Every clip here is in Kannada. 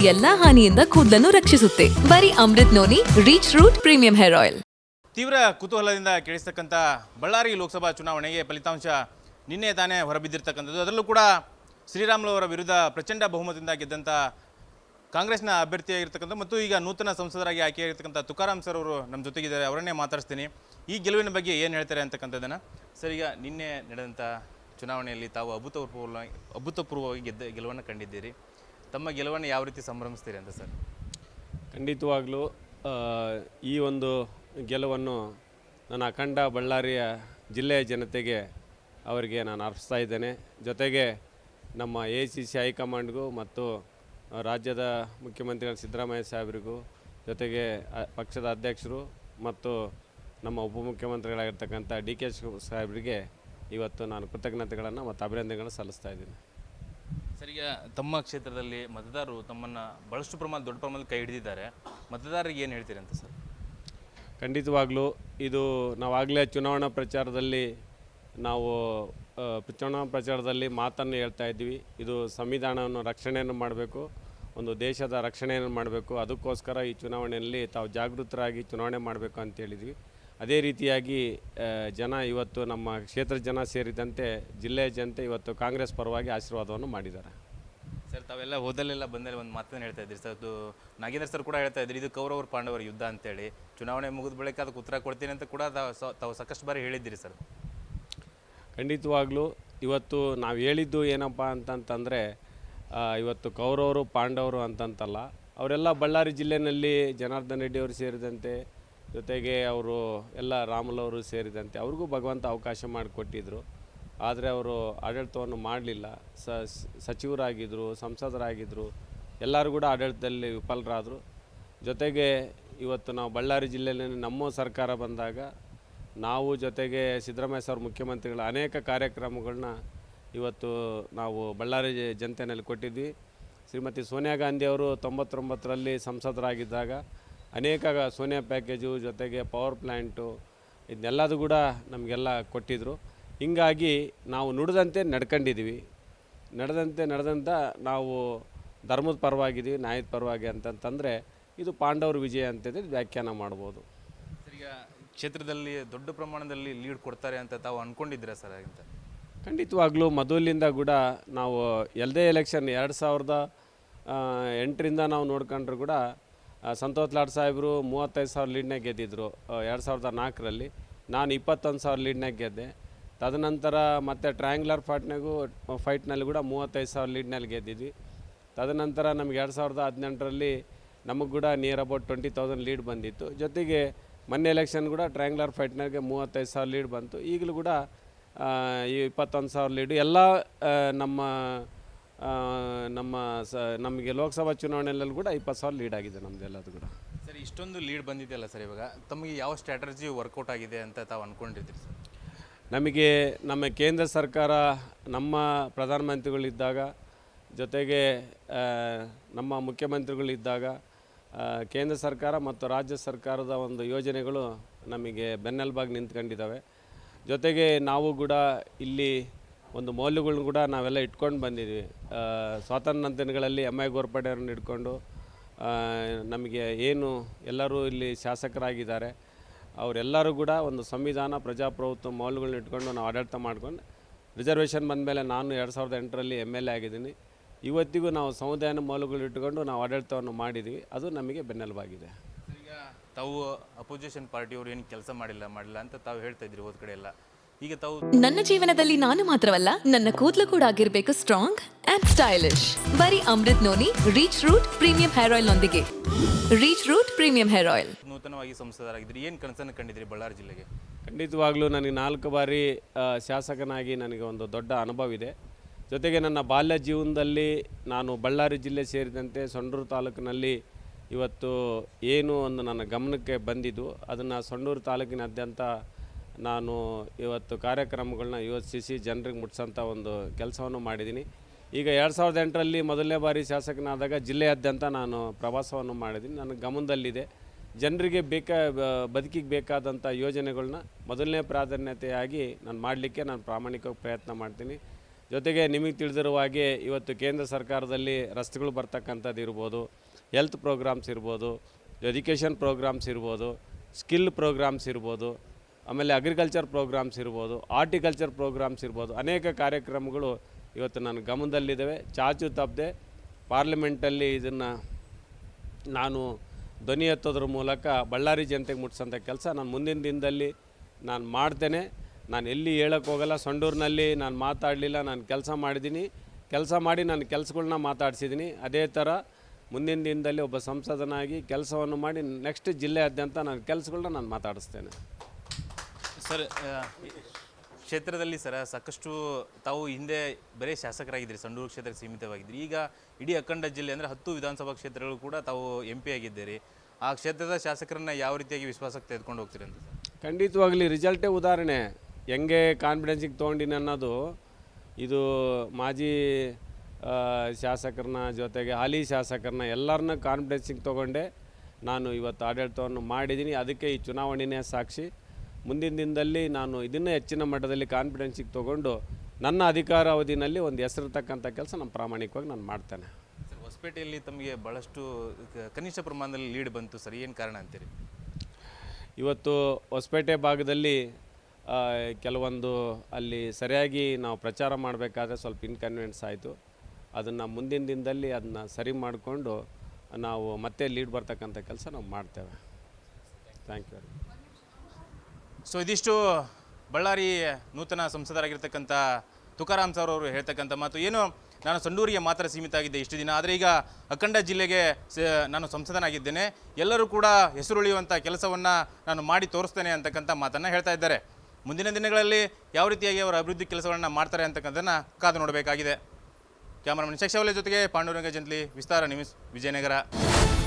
ಎಲ್ಲಾ ಹಾನಿಯಿಂದ ಕೂದಲನ್ನು ರಕ್ಷಿಸುತ್ತೆ. ಬರೀ Amrut noni reach root premium hair oil. ತೀವ್ರ ಕುತೂಹಲದಿಂದ ಕೇಳಿಸ್ತಕ್ಕಂಥ ಬಳ್ಳಾರಿ ಲೋಕಸಭಾ ಚುನಾವಣೆಗೆ ಫಲಿತಾಂಶ ನಿನ್ನೆ ತಾನೇ ಹೊರಬಿದ್ದಿರ್ತಕ್ಕಂಥದ್ದು. ಅದರಲ್ಲೂ ಕೂಡ ಶ್ರೀರಾಮುಲು ಅವರ ವಿರುದ್ಧ ಪ್ರಚಂಡ ಬಹುಮತದಿಂದ ಗೆದ್ದಂಥ ಕಾಂಗ್ರೆಸ್ನ ಅಭ್ಯರ್ಥಿಯಾಗಿರ್ತಕ್ಕಂಥ ಮತ್ತು ಈಗ ನೂತನ ಸಂಸದರಾಗಿ ಆಯ್ಕೆಯಾಗಿರ್ತಕ್ಕಂಥ ತುಕಾರಾಮ್ ಸರ್ ಅವರು ನಮ್ಮ ಜೊತೆಗಿದ್ದಾರೆ. ಅವರನ್ನೇ ಮಾತಾಡಿಸ್ತೀನಿ. ಈ ಗೆಲುವಿನ ಬಗ್ಗೆ ಏನು ಹೇಳ್ತಾರೆ ಅಂತಕ್ಕಂಥದ್ದನ್ನು. ಸರ್, ಈಗ ನಿನ್ನೆ ನಡೆದಂಥ ಚುನಾವಣೆಯಲ್ಲಿ ತಾವು ಅಭೂತಪೂರ್ವವಾಗಿ ಗೆಲುವನ್ನು ಕಂಡಿದ್ದೀರಿ. ತಮ್ಮ ಗೆಲುವನ್ನು ಯಾವ ರೀತಿ ಸಂಭ್ರಮಿಸ್ತೀರಿ ಅಂತ ಸರ್? ಖಂಡಿತವಾಗಲೂ ಈ ಒಂದು ಗೆಲುವನ್ನು ನನ್ನ ಅಖಂಡ ಬಳ್ಳಾರಿಯ ಜಿಲ್ಲೆಯ ಜನತೆಗೆ ಅವರಿಗೆ ನಾನು ಅರ್ಪಿಸ್ತಾ ಇದ್ದೇನೆ. ಜೊತೆಗೆ ನಮ್ಮ ACC ಹೈಕಮಾಂಡ್ಗೂ ಮತ್ತು ರಾಜ್ಯದ ಮುಖ್ಯಮಂತ್ರಿಗಳ ಸಿದ್ದರಾಮಯ್ಯ ಸಾಹೇಬರಿಗೂ, ಜೊತೆಗೆ ಪಕ್ಷದ ಅಧ್ಯಕ್ಷರು ಮತ್ತು ನಮ್ಮ ಉಪಮುಖ್ಯಮಂತ್ರಿಗಳಾಗಿರ್ತಕ್ಕಂಥ DK ಸಾಹೇಬರಿಗೆ ಇವತ್ತು ನಾನು ಕೃತಜ್ಞತೆಗಳನ್ನು ಮತ್ತು ಅಭಿನಂದನೆಗಳನ್ನು ಸಲ್ಲಿಸ್ತಾ ಇದ್ದೀನಿ. ಸರ್, ಈಗ ತಮ್ಮ ಕ್ಷೇತ್ರದಲ್ಲಿ ಮತದಾರರು ತಮ್ಮನ್ನು ಬಹಳಷ್ಟು ದೊಡ್ಡ ಪ್ರಮಾಣದಲ್ಲಿ ಕೈ ಹಿಡಿದಿದ್ದಾರೆ. ಮತದಾರರಿಗೆ ಏನು ಹೇಳ್ತೀರಿ ಅಂತ ಸರ್? ಖಂಡಿತವಾಗಲೂ ಇದು ನಾವಾಗಲೇ ಚುನಾವಣಾ ಪ್ರಚಾರದಲ್ಲಿ ಮಾತನ್ನು ಹೇಳ್ತಾ ಇದ್ವಿ. ಇದು ಸಂವಿಧಾನವನ್ನು ರಕ್ಷಣೆಯನ್ನು ಮಾಡಬೇಕು, ಒಂದು ದೇಶದ ರಕ್ಷಣೆಯನ್ನು ಮಾಡಬೇಕು. ಅದಕ್ಕೋಸ್ಕರ ಈ ಚುನಾವಣೆಯಲ್ಲಿ ತಾವು ಜಾಗೃತರಾಗಿ ಚುನಾವಣೆ ಮಾಡಬೇಕು ಅಂತ ಹೇಳಿದ್ವಿ. ಅದೇ ರೀತಿಯಾಗಿ ಜನ ಇವತ್ತು ನಮ್ಮ ಕ್ಷೇತ್ರ ಜನ ಸೇರಿದಂತೆ ಜಿಲ್ಲೆಯ ಜನತೆ ಇವತ್ತು ಕಾಂಗ್ರೆಸ್ ಪರವಾಗಿ ಆಶೀರ್ವಾದವನ್ನು ಮಾಡಿದ್ದಾರೆ. ಸರ್, ತಾವೆಲ್ಲ ಹೋದಲ್ಲೆಲ್ಲ ಬಂದಲ್ಲಿ ಒಂದು ಮಾತನ್ನು ಹೇಳ್ತಾ ಇದ್ದೀರಿ ಸರ್. ಅದು ನಾಗೇಂದ್ರ ಸರ್ ಕೂಡ ಹೇಳ್ತಾ ಇದ್ರಿ, ಇದು ಕೌರವರು ಪಾಂಡವರ ಯುದ್ಧ ಅಂತೇಳಿ. ಚುನಾವಣೆ ಮುಗಿದ ಬಳಿಕ ಅದಕ್ಕೆ ಉತ್ತರ ಕೊಡ್ತೀನಿ ಅಂತ ಕೂಡ ತಾವು ಸಾಕಷ್ಟು ಬಾರಿ ಹೇಳಿದ್ದೀರಿ ಸರ್. ಖಂಡಿತವಾಗ್ಲೂ ಇವತ್ತು ನಾವು ಹೇಳಿದ್ದು ಏನಪ್ಪ ಅಂತಂತಂದರೆ, ಇವತ್ತು ಕೌರವರು ಪಾಂಡವರು ಅಂತಂತಲ್ಲ, ಅವರೆಲ್ಲ ಬಳ್ಳಾರಿ ಜಿಲ್ಲೆಯಲ್ಲಿ ಜನಾರ್ದನ್ ರೆಡ್ಡಿ ಅವರು ಸೇರಿದಂತೆ, ಜೊತೆಗೆ ಅವರು ಎಲ್ಲ ರಾಮುಲವರು ಸೇರಿದಂತೆ ಅವ್ರಿಗೂ ಭಗವಂತ ಅವಕಾಶ ಮಾಡಿಕೊಟ್ಟಿದ್ರು. ಆದರೆ ಅವರು ಆಡಳಿತವನ್ನು ಮಾಡಲಿಲ್ಲ. ಸಚಿವರಾಗಿದ್ದರು, ಸಂಸದರಾಗಿದ್ದರು, ಎಲ್ಲರೂ ಕೂಡ ಆಡಳಿತದಲ್ಲಿ ವಿಫಲರಾದರು. ಜೊತೆಗೆ ಇವತ್ತು ನಾವು ಬಳ್ಳಾರಿ ಜಿಲ್ಲೆಯಲ್ಲಿ ನಮ್ಮ ಸರ್ಕಾರ ಬಂದಾಗ ನಾವು ಜೊತೆಗೆ ಸಿದ್ದರಾಮಯ್ಯ ಸರ್ ಮುಖ್ಯಮಂತ್ರಿಗಳ ಅನೇಕ ಕಾರ್ಯಕ್ರಮಗಳನ್ನ ಇವತ್ತು ನಾವು ಬಳ್ಳಾರಿ ಜನತೆಯಲ್ಲಿ ಕೊಟ್ಟಿದ್ವಿ. ಶ್ರೀಮತಿ ಸೋನಿಯಾ ಗಾಂಧಿ ಅವರು 99ರಲ್ಲಿ ಸಂಸದರಾಗಿದ್ದಾಗ ಅನೇಕ ಸೋನಿಯಾ ಪ್ಯಾಕೇಜು, ಜೊತೆಗೆ ಪವರ್ ಪ್ಲ್ಯಾಂಟು, ಇದನ್ನೆಲ್ಲದು ಕೂಡ ನಮಗೆಲ್ಲ ಕೊಟ್ಟಿದ್ದರು. ಹೀಗಾಗಿ ನಾವು ನುಡಿದಂತೆ ನಡ್ಕೊಂಡಿದ್ದೀವಿ. ನಡೆದಂಥ ನಾವು ಧರ್ಮದ ಪರವಾಗಿದ್ದೀವಿ, ನ್ಯಾಯದ ಪರವಾಗಿ ಅಂತಂತಂದರೆ ಇದು ಪಾಂಡವರ ವಿಜಯ ಅಂತೇಳಿ ವ್ಯಾಖ್ಯಾನ ಮಾಡ್ಬೋದು. ಸರ್, ಈಗ ಕ್ಷೇತ್ರದಲ್ಲಿ ದೊಡ್ಡ ಪ್ರಮಾಣದಲ್ಲಿ ಲೀಡ್ ಕೊಡ್ತಾರೆ ಅಂತ ತಾವು ಅಂದ್ಕೊಂಡಿದ್ದೀರಾ ಸರ್? ಅಂತ ಖಂಡಿತವಾಗ್ಲೂ ಮೊದಲಿಂದ ಕೂಡ ನಾವು ಎಲ್ಲದೇ ಎಲೆಕ್ಷನ್ 2008ರಿಂದ ನಾವು ನೋಡ್ಕೊಂಡ್ರು ಕೂಡ ಸಂತೋಷ್ ಲಾಡ್ ಸಾಹೇಬರು 35,000 ಲೀಡ್ನಾಗ ಗೆದ್ದಿದ್ರು 2004ರಲ್ಲಿ. ನಾನು 21,000 ಲೀಡ್ನಾಗ ಗೆದ್ದೆ. ತದನಂತರ ಮತ್ತು ಟ್ರಯಾಂಗ್ಯುಲರ್ ಫೈಟ್ನಲ್ಲಿ ಕೂಡ 35,000 ಲೀಡ್ನಲ್ಲಿ ಗೆದ್ದಿದ್ವಿ. ತದನಂತರ ನಮಗೆ 2018ರಲ್ಲಿ ನಮಗೆ ಕೂಡ ನಿಯರ್ ಅಬೌಟ್ 20,000 ಲೀಡ್ ಬಂದಿತ್ತು. ಜೊತೆಗೆ ಮೊನ್ನೆ ಎಲೆಕ್ಷನ್ ಕೂಡ ಟ್ರಯಾಂಗ್ಯುಲರ್ ಫೈಟ್ನಾಗೆ 35,000 ಲೀಡ್ ಬಂತು. ಈಗಲೂ ಕೂಡ ಈ 21,000 ಲೀಡು ಎಲ್ಲ ನಮಗೆ ಲೋಕಸಭಾ ಚುನಾವಣೆಯಲ್ಲಿ ಕೂಡ 20,000 ಲೀಡ್ ಆಗಿದೆ ನಮ್ಮದೆಲ್ಲದು ಕೂಡ. ಸರ್, ಇಷ್ಟೊಂದು ಲೀಡ್ ಬಂದಿದೆಯಲ್ಲ ಸರ್, ಇವಾಗ ತಮಗೆ ಯಾವ ಸ್ಟ್ರಾಟಜಿ ವರ್ಕೌಟ್ ಆಗಿದೆ ಅಂತ ತಾವು ಅಂದ್ಕೊಂಡಿರ್ತೀರಿ ಸರ್? ನಮಗೆ ನಮ್ಮ ಕೇಂದ್ರ ಸರ್ಕಾರ, ನಮ್ಮ ಪ್ರಧಾನಮಂತ್ರಿಗಳಿದ್ದಾಗ, ಜೊತೆಗೆ ನಮ್ಮ ಮುಖ್ಯಮಂತ್ರಿಗಳಿದ್ದಾಗ ಕೇಂದ್ರ ಸರ್ಕಾರ ಮತ್ತು ರಾಜ್ಯ ಸರ್ಕಾರದ ಒಂದು ಯೋಜನೆಗಳು ನಮಗೆ ಬೆನ್ನೆಲುಬಾಗಿ ನಿಂತ್ಕೊಂಡಿದ್ದಾವೆ. ಜೊತೆಗೆ ನಾವು ಕೂಡ ಇಲ್ಲಿ ಒಂದು ಮೌಲ್ಯಗಳನ್ನ ಕೂಡ ನಾವೆಲ್ಲ ಇಟ್ಕೊಂಡು ಬಂದಿದ್ವಿ. ಸ್ವಾತಂತ್ರ್ಯ ದಿನಗಳಲ್ಲಿ MI ಗೋರ್ಪಡೆಯವ್ರನ್ನ ಇಟ್ಕೊಂಡು ನಮಗೆ ಏನು ಎಲ್ಲರೂ ಇಲ್ಲಿ ಶಾಸಕರಾಗಿದ್ದಾರೆ ಅವರೆಲ್ಲರೂ ಕೂಡ ಒಂದು ಸಂವಿಧಾನ, ಪ್ರಜಾಪ್ರಭುತ್ವ ಮೌಲ್ಯಗಳನ್ನ ಇಟ್ಕೊಂಡು ನಾವು ಆಡಳಿತ ಮಾಡ್ಕೊಂಡು, ರಿಸರ್ವೇಷನ್ ಬಂದಮೇಲೆ ನಾನು 2008ರಲ್ಲಿ MLA ಆಗಿದ್ದೀನಿ. ಇವತ್ತಿಗೂ ನಾವು ಸಂವಿಧಾನ ಮೌಲ್ಯಗಳು ಇಟ್ಕೊಂಡು ನಾವು ಆಡಳಿತವನ್ನು ಮಾಡಿದ್ದೀವಿ. ಅದು ನಮಗೆ ಬೆನ್ನೆಲುಬಾಗಿದೆ. ಈಗ ತಾವು ಅಪೋಸಿಷನ್ ಪಾರ್ಟಿಯವರು ಏನು ಕೆಲಸ ಮಾಡಿಲ್ಲ ಅಂತ ತಾವು ಹೇಳ್ತಾ ಇದ್ರಿ ಹೋದ ಕಡೆ ಎಲ್ಲ. ಈಗ ತಾವು ನನ್ನ ಜೀವನದಲ್ಲಿ ನಾನು ಮಾತ್ರವಲ್ಲ, ನನ್ನ ಕೂದಲು ಕೂಡ ಆಗಿರಬೇಕು ಸ್ಟ್ರಾಂಗ್ ಅಂಡ್ ಸ್ಟೈಲಿಶ್. ಬರೀ Amrut noni reach root premium hair oil ನೊಂದಿಗೆ. Reach root premium hair oil. ನೂತನವಾಗಿ ಸಂಸದರಾಗಿದ್ರಿ, ಏನು ಕನಸನ್ನು ಕಂಡಿದ್ರಿ ಬಳ್ಳಾರಿ ಜಿಲ್ಲೆಗೆ? ಖಂಡಿತವಾಗ್ಲೂ ನನಗೆ 4 ಬಾರಿ ಶಾಸಕನಾಗಿ ನನಗೆ ಒಂದು ದೊಡ್ಡ ಅನುಭವ ಇದೆ. ಜೊತೆಗೆ ನನ್ನ ಬಾಲ್ಯ ಜೀವನದಲ್ಲಿ ನಾನು ಬಳ್ಳಾರಿ ಜಿಲ್ಲೆ ಸೇರಿದಂತೆ ಸೊಂಡೂರು ತಾಲೂಕಿನಲ್ಲಿ ಇವತ್ತು ಏನು ಒಂದು ನನ್ನ ಗಮನಕ್ಕೆ ಬಂದಿದ್ದು, ಅದನ್ನು ಸೊಂಡೂರು ತಾಲೂಕಿನಾದ್ಯಂತ ನಾನು ಇವತ್ತು ಕಾರ್ಯಕ್ರಮಗಳನ್ನ ಯೋಚಿಸಿ ಜನರಿಗೆ ಮುಟ್ಟಿಸೋಂಥ ಒಂದು ಕೆಲಸವನ್ನು ಮಾಡಿದ್ದೀನಿ. ಈಗ 2008ರಲ್ಲಿ ಮೊದಲನೇ ಬಾರಿ ಶಾಸಕನಾದಾಗ ಜಿಲ್ಲೆಯಾದ್ಯಂತ ನಾನು ಪ್ರವಾಸವನ್ನು ಮಾಡಿದ್ದೀನಿ. ನನ್ನ ಗಮನದಲ್ಲಿದೆ. ಜನರಿಗೆ ಬದುಕಿಗೆ ಬೇಕಾದಂಥ ಯೋಜನೆಗಳನ್ನ ಮೊದಲನೇ ಪ್ರಾಧಾನ್ಯತೆಯಾಗಿ ನಾನು ಮಾಡಲಿಕ್ಕೆ ನಾನು ಪ್ರಾಮಾಣಿಕವಾಗಿ ಪ್ರಯತ್ನ ಮಾಡ್ತೀನಿ. ಜೊತೆಗೆ ನಿಮಗೆ ತಿಳಿದಿರುವ ಹಾಗೆ ಇವತ್ತು ಕೇಂದ್ರ ಸರ್ಕಾರದಲ್ಲಿ ರಸ್ತೆಗಳು ಬರ್ತಕ್ಕಂಥದ್ದು ಇರ್ಬೋದು, ಹೆಲ್ತ್ ಪ್ರೋಗ್ರಾಮ್ಸ್ ಇರ್ಬೋದು, ಎಜುಕೇಷನ್ ಪ್ರೋಗ್ರಾಮ್ಸ್ ಇರ್ಬೋದು, ಸ್ಕಿಲ್ ಪ್ರೋಗ್ರಾಮ್ಸ್ ಇರ್ಬೋದು, ಆಮೇಲೆ ಅಗ್ರಿಕಲ್ಚರ್ ಪ್ರೋಗ್ರಾಮ್ಸ್ ಇರ್ಬೋದು, ಆರ್ಟಿಕಲ್ಚರ್ ಪ್ರೋಗ್ರಾಮ್ಸ್ ಇರ್ಬೋದು, ಅನೇಕ ಕಾರ್ಯಕ್ರಮಗಳು ಇವತ್ತು ನನ್ನ ಗಮನದಲ್ಲಿದ್ದಾವೆ. ಚಾಚು ತಪ್ಪದೆ ಪಾರ್ಲಿಮೆಂಟಲ್ಲಿ ಇದನ್ನು ನಾನು ಧ್ವನಿ ಎತ್ತೋದ್ರ ಮೂಲಕ ಬಳ್ಳಾರಿ ಜನತೆಗೆ ಮುಟ್ಟಿಸೋಂಥ ಕೆಲಸ ನಾನು ಮುಂದಿನ ದಿನದಲ್ಲಿ ನಾನು ಮಾಡ್ತೇನೆ. ನಾನು ಎಲ್ಲಿ ಹೇಳೋಕ್ಕೆ ಹೋಗಲ್ಲ. ಸಂಡೂರಿನಲ್ಲಿ ನಾನು ಮಾತಾಡಲಿಲ್ಲ, ನಾನು ಕೆಲಸ ಮಾಡಿದ್ದೀನಿ, ಕೆಲಸ ಮಾಡಿ ನಾನು ಕೆಲಸಗಳ್ನ ಮಾತಾಡಿಸಿದ್ದೀನಿ. ಅದೇ ಥರ ಮುಂದಿನ ದಿನದಲ್ಲಿ ಒಬ್ಬ ಸಂಸದನಾಗಿ ಕೆಲಸವನ್ನು ಮಾಡಿ ನೆಕ್ಸ್ಟ್ ಜಿಲ್ಲೆಯಾದ್ಯಂತ ನಾನು ಕೆಲಸಗಳನ್ನ ನಾನು ಮಾತಾಡಿಸ್ತೇನೆ. ಸರ್, ಕ್ಷೇತ್ರದಲ್ಲಿ ಸರ ಸಾಕಷ್ಟು ತಾವು ಹಿಂದೆ ಬರೀ ಶಾಸಕರಾಗಿದ್ದೀರಿ, ಸಂಡೂರು ಕ್ಷೇತ್ರಕ್ಕೆ ಸೀಮಿತವಾಗಿದ್ದೀರಿ. ಈಗ ಇಡೀ ಅಖಂಡ ಜಿಲ್ಲೆ ಅಂದರೆ 10 ವಿಧಾನಸಭಾ ಕ್ಷೇತ್ರಗಳು ಕೂಡ ತಾವು MP ಆಗಿದ್ದೀರಿ. ಆ ಕ್ಷೇತ್ರದ ಶಾಸಕರನ್ನು ಯಾವ ರೀತಿಯಾಗಿ ವಿಶ್ವಾಸಕ್ಕೆ ತೆಗೆದುಕೊಂಡು ಹೋಗ್ತೀರಿ ಅಂತ? ಖಂಡಿತವಾಗಲಿ ರಿಸಲ್ಟೇ ಉದಾಹರಣೆ. ಹೆಂಗೆ ಕಾನ್ಫಿಡೆನ್ಸಿಗೆ ತೊಗೊಂಡಿನಿ ಅನ್ನೋದು ಇದು ಮಾಜಿ ಶಾಸಕರನ್ನ ಜೊತೆಗೆ ಹಾಲಿ ಶಾಸಕರನ್ನ ಎಲ್ಲರನ್ನ ಕಾನ್ಫಿಡೆನ್ಸಿಗೆ ತೊಗೊಂಡೆ ನಾನು ಇವತ್ತು ಆಡಳಿತವನ್ನು ಮಾಡಿದ್ದೀನಿ. ಅದಕ್ಕೆ ಈ ಚುನಾವಣೆಯೇ ಸಾಕ್ಷಿ. ಮುಂದಿನ ದಿನದಲ್ಲಿ ನಾನು ಇದನ್ನು ಹೆಚ್ಚಿನ ಮಟ್ಟದಲ್ಲಿ ಕಾನ್ಫಿಡೆನ್ಸಿಗೆ ತೊಗೊಂಡು ನನ್ನ ಅಧಿಕಾರ ಅವಧಿನಲ್ಲಿ ಒಂದು ಹೆಸರಿರ್ತಕ್ಕಂಥ ಕೆಲಸ ನಾನು ಪ್ರಾಮಾಣಿಕವಾಗಿ ನಾನು ಮಾಡ್ತೇನೆ. ಸರ್, ಹೊಸಪೇಟೆಯಲ್ಲಿ ತಮಗೆ ಭಾಳಷ್ಟು ಕನಿಷ್ಠ ಪ್ರಮಾಣದಲ್ಲಿ ಲೀಡ್ ಬಂತು ಸರ್, ಏನು ಕಾರಣ ಅಂತೀರಿ? ಇವತ್ತು ಹೊಸಪೇಟೆ ಭಾಗದಲ್ಲಿ ಕೆಲವೊಂದು ಅಲ್ಲಿ ಸರಿಯಾಗಿ ನಾವು ಪ್ರಚಾರ ಮಾಡಬೇಕಾದ್ರೆ ಸ್ವಲ್ಪ ಇನ್ಕನ್ವೀನಿಯನ್ಸ್ ಆಯಿತು. ಅದನ್ನು ಮುಂದಿನ ದಿನದಲ್ಲಿ ಅದನ್ನ ಸರಿ ಮಾಡಿಕೊಂಡು ನಾವು ಮತ್ತೆ ಲೀಡ್ ಬರ್ತಕ್ಕಂಥ ಕೆಲಸ ನಾವು ಮಾಡ್ತೇವೆ. Thank you. ಸೊ ಇದಿಷ್ಟು ಬಳ್ಳಾರಿ ನೂತನ ಸಂಸದರಾಗಿರ್ತಕ್ಕಂಥ ತುಕಾರಾಮ್ ಸರ್ ಅವರು ಹೇಳ್ತಕ್ಕಂಥ ಮಾತು. ಏನು, ನಾನು ಸಂಡೂರಿಗೆ ಮಾತ್ರ ಸೀಮಿತ ಆಗಿದ್ದೆ ಇಷ್ಟು ದಿನ, ಆದರೆ ಈಗ ಅಖಂಡ ಜಿಲ್ಲೆಗೆ ನಾನು ಸಂಸದನಾಗಿದ್ದೇನೆ, ಎಲ್ಲರೂ ಕೂಡ ಹೆಸರುಳಿಯುವಂಥ ಕೆಲಸವನ್ನು ನಾನು ಮಾಡಿ ತೋರಿಸ್ತೇನೆ ಅಂತಕ್ಕಂಥ ಮಾತನ್ನು ಹೇಳ್ತಾ ಇದ್ದಾರೆ. ಮುಂದಿನ ದಿನಗಳಲ್ಲಿ ಯಾವ ರೀತಿಯಾಗಿ ಅವರ ಅಭಿವೃದ್ಧಿ ಕೆಲಸಗಳನ್ನು ಮಾಡ್ತಾರೆ ಅಂತಕ್ಕಂಥದ್ದನ್ನು ಕಾದು ನೋಡಬೇಕಾಗಿದೆ. ಕ್ಯಾಮರಾಮನ್ ಶೇಷಾವಲೆ ಜೊತೆಗೆ ಪಾಂಡುರಂಗ ಜಂತ್ಲಿ, ವಿಸ್ತಾರ ನ್ಯೂಸ್, ವಿಜಯನಗರ.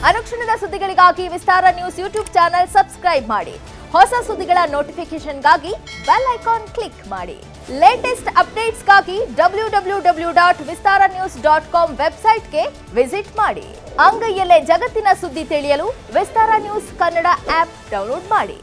ಅನುಕ್ಷಣದ ಸುದ್ದಿಗಳಿಗಾಗಿ ವಿಸ್ತಾರ ನ್ಯೂಸ್ ಯೂಟ್ಯೂಬ್ ಚಾನೆಲ್ ಸಬ್ಸ್ಕ್ರೈಬ್ ಮಾಡಿ. ಹೊಸ ಸುದ್ದಿಗಳ ನೋಟಿಫಿಕೇಶನ್ಗಾಗಿ ಬೆಲ್ ಐಕಾನ್ ಕ್ಲಿಕ್ ಮಾಡಿ. ಲೇಟೆಸ್ಟ್ ಅಪ್ಡೇಟ್ಸ್ಗಾಗಿ www.vistaranews.com ವೆಬ್ಸೈಟ್ಗೆ ವಿಸಿಟ್ ಮಾಡಿ. ಅಂಗೈಯಲ್ಲೇ ಜಗತ್ತಿನ ಸುದ್ದಿ ತಿಳಿಯಲು ವಿಸ್ತಾರ ನ್ಯೂಸ್ ಕನ್ನಡ ಆಪ್ ಡೌನ್ಲೋಡ್ ಮಾಡಿ.